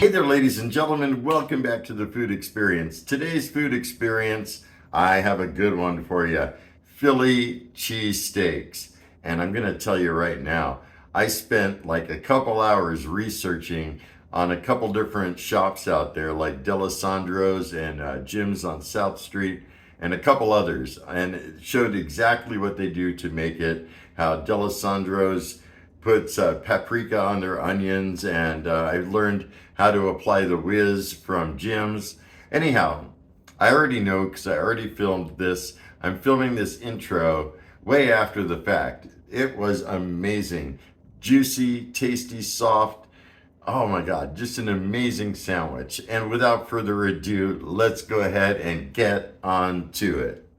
Hey there, ladies and gentlemen. Welcome back to the Food Experience. Today's food experience, I have a good one for you. Philly cheesesteaks. And I'm going to tell you right now, I spent like a couple hours researching on a couple different shops out there like D'Alessandro's and Jim's on South Street and a couple others. And it showed exactly what they do to make it, how D'Alessandro's puts paprika on their onions, and I've learned how to apply the whiz from Jim's. Anyhow, I already know because I already filmed this. I'm filming this intro way after the fact. It was amazing. Juicy, tasty, soft. Oh my God, just an amazing sandwich. And without further ado, let's go ahead and get on to it.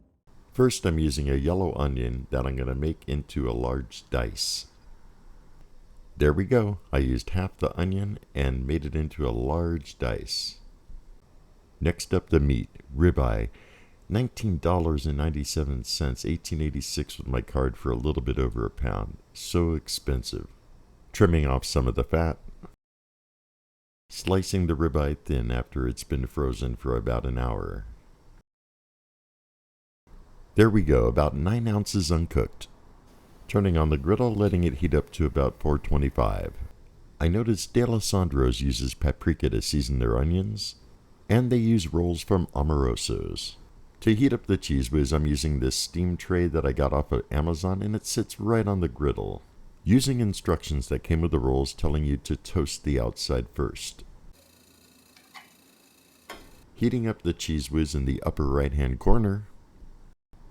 First, I'm using a yellow onion that I'm going to make into a large dice. There we go. I used half the onion and made it into a large dice. Next up, the meat, ribeye, $19.97, 1886 with my card for a little bit over a pound. So expensive. Trimming off some of the fat. Slicing the ribeye thin after it's been frozen for about an hour. There we go, about 9 ounces uncooked. Turning on the griddle, letting it heat up to about 425. I noticed D'Alessandro's uses paprika to season their onions, and they use rolls from Amoroso's. To heat up the cheese whiz, I'm using this steam tray that I got off of Amazon, and it sits right on the griddle, using instructions that came with the rolls telling you to toast the outside first. Heating up the cheese whiz in the upper right-hand corner,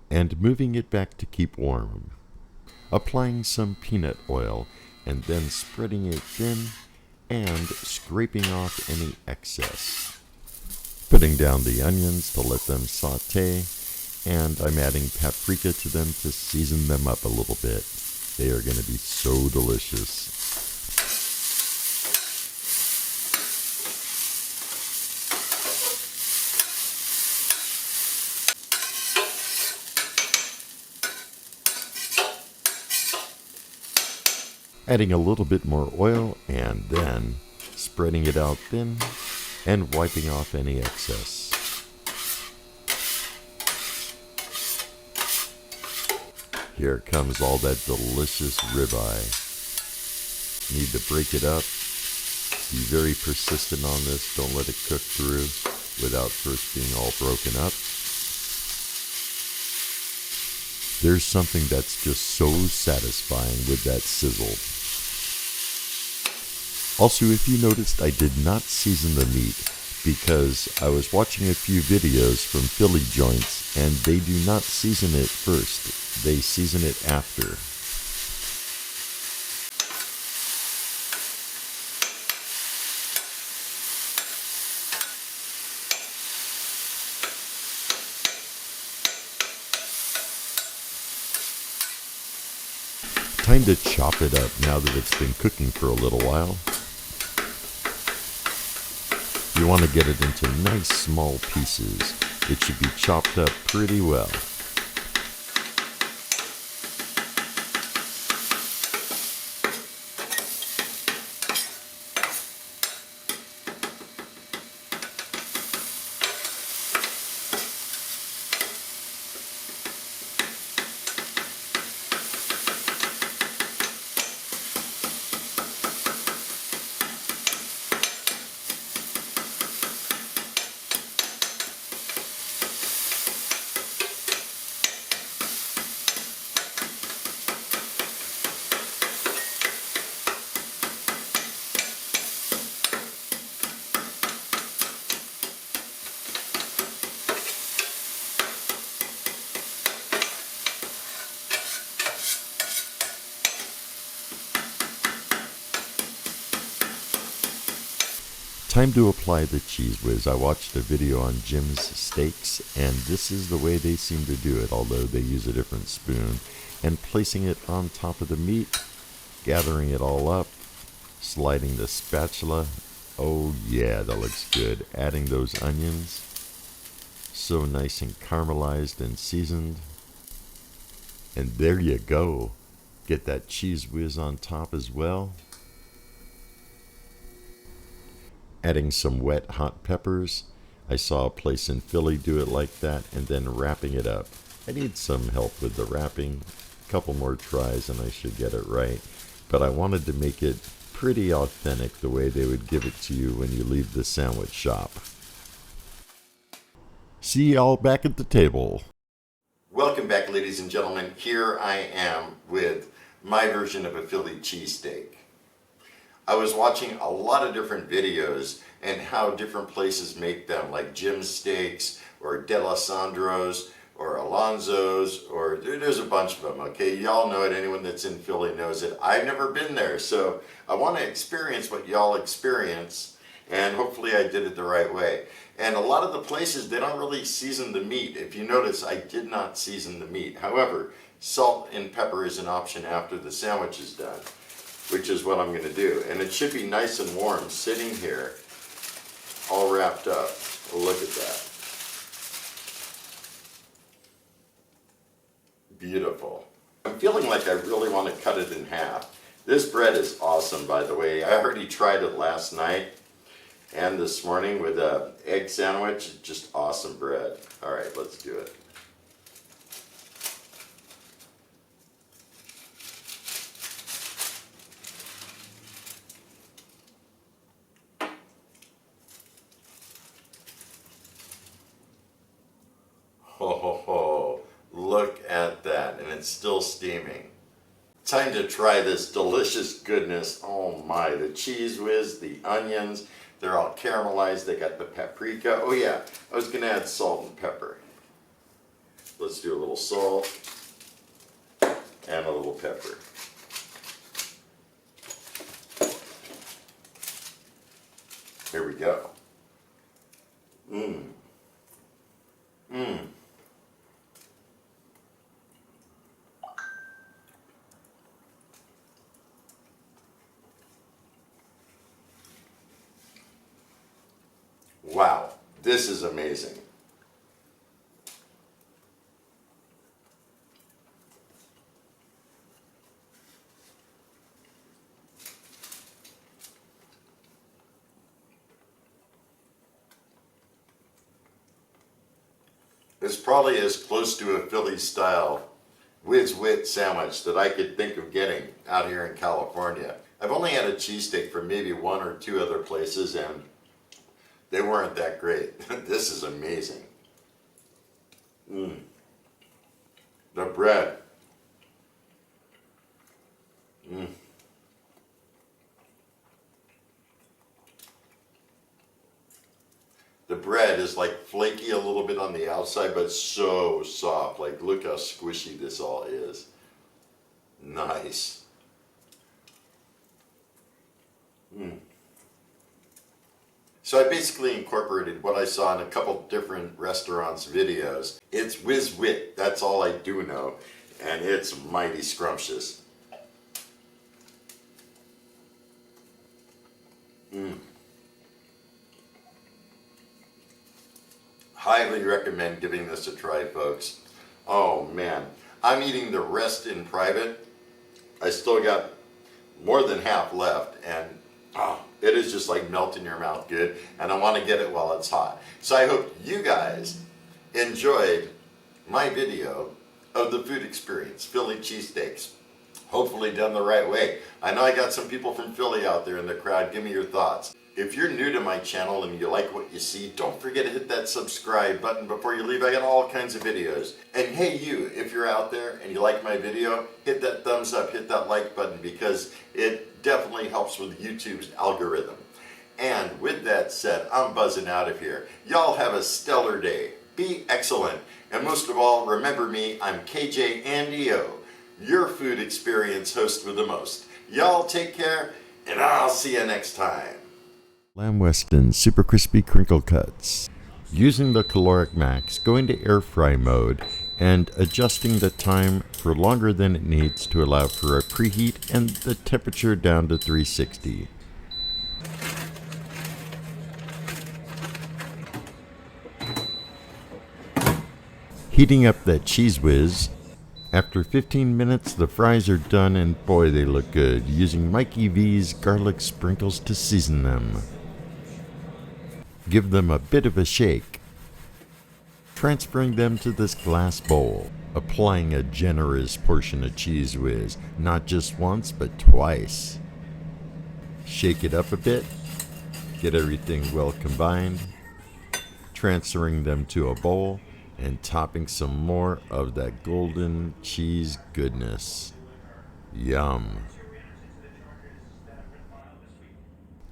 and moving it back to keep warm. Applying some peanut oil, and then spreading it thin and scraping off any excess. Putting down the onions to let them saute, and I'm adding paprika to them to season them up a little bit. They are going to be so delicious. Adding a little bit more oil and then spreading it out thin and wiping off any excess. Here comes all that delicious ribeye. Need to break it up. Be very persistent on this. Don't let it cook through without first being all broken up. There's something that's just so satisfying with that sizzle. Also, if you noticed, I did not season the meat because I was watching a few videos from Philly joints and they do not season it first. They season it after. Time to chop it up now that it's been cooking for a little while. You want to get it into nice small pieces. It should be chopped up pretty well. Time to apply the cheese whiz. I watched a video on Jim's Steaks, and this is the way they seem to do it, although they use a different spoon. And placing it on top of the meat, gathering it all up, sliding the spatula. Oh yeah, that looks good. Adding those onions. So nice and caramelized and seasoned. And there you go. Get that cheese whiz on top as well. adding some wet hot peppers. I saw a place in Philly do it like that, and then wrapping it up. I need some help with the wrapping. A couple more tries and I should get it right. But I wanted to make it pretty authentic the way they would give it to you when you leave the sandwich shop. See y'all back at the table. Welcome back, ladies and gentlemen. Here I am with my version of a Philly cheesesteak. I was watching a lot of different videos and how different places make them, like Jim's Steaks or D'Alessandro's or Alonzo's, or there's a bunch of them, okay? Y'all know it. Anyone that's in Philly knows it. I've never been there, so I want to experience what y'all experience, and hopefully I did it the right way. And a lot of the places, they don't really season the meat. If you notice, I did not season the meat. However, salt and pepper is an option after the sandwich is done, which is what I'm going to do. And it should be nice and warm sitting here, all wrapped up. Look at that. Beautiful. I'm feeling like I really want to cut it in half. This bread is awesome, by the way. I already tried it last night and this morning with an egg sandwich. Just awesome bread. All right, let's do it. Ho, ho, ho. Look at that, and it's still steaming. Time to try this delicious goodness. Oh my, the cheese whiz, the onions, they're all caramelized. They got the paprika. Oh yeah, I was gonna add salt and pepper. Let's do a little salt and a little pepper. Here we go. Mmm. Mmm. Wow, this is amazing. It's probably as close to a Philly style Wiz Wit sandwich that I could think of getting out here in California. I've only had a cheesesteak from maybe one or two other places, and they weren't that great. This is amazing. Mmm. The bread. Mmm. The bread is like flaky a little bit on the outside, but so soft. Like, look how squishy this all is. Nice. Mmm. So I basically incorporated what I saw in a couple different restaurants' videos. It's Wiz Wit, that's all I do know, and it's mighty scrumptious. Mm. Highly recommend giving this a try, folks. Oh man, I'm eating the rest in private. I still got more than half left, and it is just like melt in your mouth good, and I want to get it while it's hot. So I hope you guys enjoyed my video of the food experience, Philly cheesesteaks. Hopefully done the right way. I know I got some people from Philly out there in the crowd. Give me your thoughts. If you're new to my channel and you like what you see, don't forget to hit that subscribe button before you leave. I got all kinds of videos. And hey you, if you're out there and you like my video, hit that thumbs up, hit that like button, because it definitely helps with YouTube's algorithm. And with that said, I'm buzzing out of here. Y'all have a stellar day. Be excellent. And most of all, remember me, I'm KJ Andy O, your food experience host with the most. Y'all take care, and I'll see you next time. Lamb Weston Super Crispy Crinkle Cuts. Using the caloric max, go into air fry mode and adjusting the time for longer than it needs to allow for a preheat and the temperature down to 360. Heating up that cheese whiz. After 15 minutes, the fries are done, and boy, they look good, using Mikey V's garlic sprinkles to season them. Give them a bit of a shake. Transferring them to this glass bowl, applying a generous portion of Cheese Whiz, not just once, but twice. Shake it up a bit, get everything well combined, transferring them to a bowl, and topping some more of that golden cheese goodness. Yum.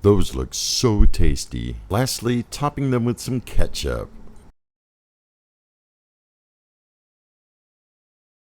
Those look so tasty. Lastly, topping them with some ketchup.